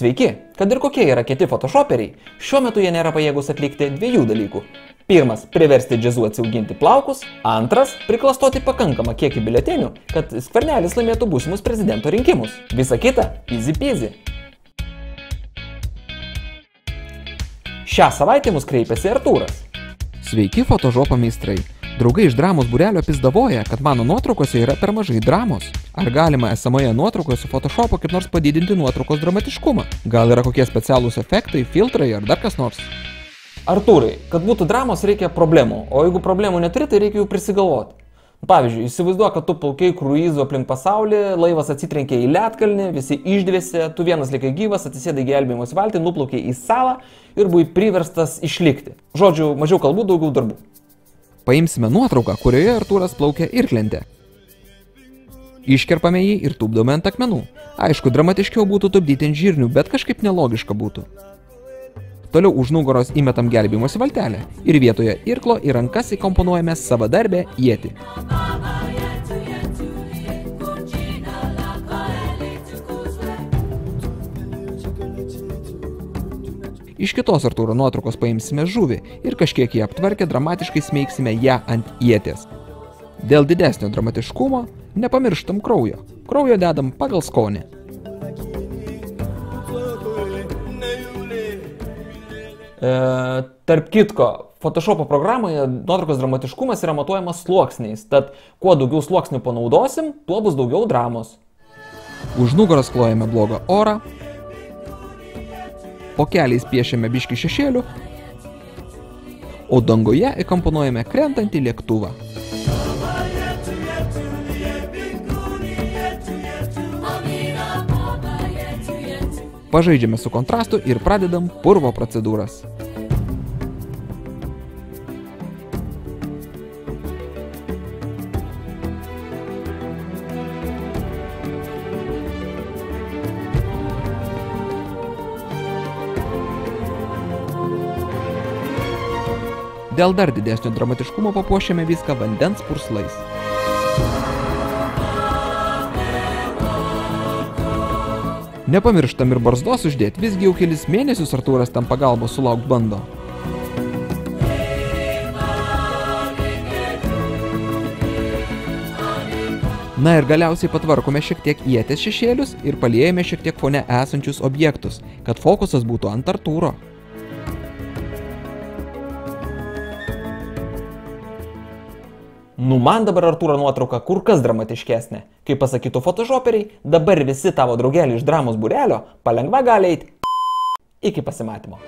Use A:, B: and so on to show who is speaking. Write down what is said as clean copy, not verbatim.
A: Sveiki, kad ir kokie yra kiti photoshoperiai, šiuo metu jie nėra pajėgus atlikti dviejų dalykų. Pirmas – priversti Džezu atsiauginti plaukus. Antras – priklastoti pakankamą kiekį biuletenių, kad Skvernelis laimėtų būsimus prezidento rinkimus. Visa kita – easy peasy. Šią savaitę mus kreipėsi Artūras.
B: Sveiki, Photoshopo meistrai. Draugai iš dramos būrelio pizdavoja, kad mano nuotraukose yra per mažai dramos. Ar galima esamoje nuotraukoje su Photoshopo kaip nors padidinti nuotraukos dramatiškumą? Gal yra kokie specialūs efektai, filtrai ar dar kas nors?
A: Artūrai, kad būtų dramos reikia problemų, o jeigu problemų neturi, tai reikia jų prisigalvoti. Pavyzdžiui, įsivaizduok, kad tu plaukiai kruizu aplink pasaulį, laivas atsitrenkė į ledkalnį, visi išdvėsė, tu vienas likai gyvas, atsisėdai gelbėjimosi valtį, nuplaukiai į salą ir buvai priverstas išlikti. Žodžiu, mažiau kalbų, daugiau darbų.
B: Paimsime nuotrauką, kurioje Artūras plaukia irklente. Iškerpame jį ir tupdome ant akmenų. Aišku, dramatiškiau būtų tupdyti ant žirnių, bet kažkaip nelogiška būtų. Toliau už nugaros įmetam gelbėjimosi valtelę ir vietoje irklo į rankas įkomponuojame savadarbę ietį. Iš kitos Artūro nuotraukos paimsime žuvį ir kažkiek ją aptvarkę dramatiškai smeigsime ją ant ietės. Dėl didesnio dramatiškumo nepamirštam kraujo. Kraujo dedam pagal skonį.
A: Tarp kitko, Photoshopo programoje nuotraukos dramatiškumas yra matuojamas sluoksniais, tad kuo daugiau sluoksnių panaudosim, tuo bus daugiau dramos.
B: Už nugaros klojame blogą orą, po keliais piešiame biškį šešėlių, o dangoje įkomponuojame krentantį lėktuvą. Pažaidžiame su kontrastu ir pradedam purvo procedūras. Dėl dar didesnio dramatiškumo papuošiame viską vandens purslais. Nepamirštam ir barzdos uždėti, visgi jau kelis mėnesius Artūras tam pagalbos sulaukt bando. Na ir galiausiai patvarkome šiek tiek ietės šešėlius ir paliejame šiek tiek fone esančius objektus, kad fokusas būtų ant Artūro.
A: Nu man dabar Artūro nuotrauka kur kas dramatiškesnė. Kaip pasakytų photoshoperiai, dabar visi tavo draugeliai iš dramos būrelio palengva gali eiti. Iki pasimatymo.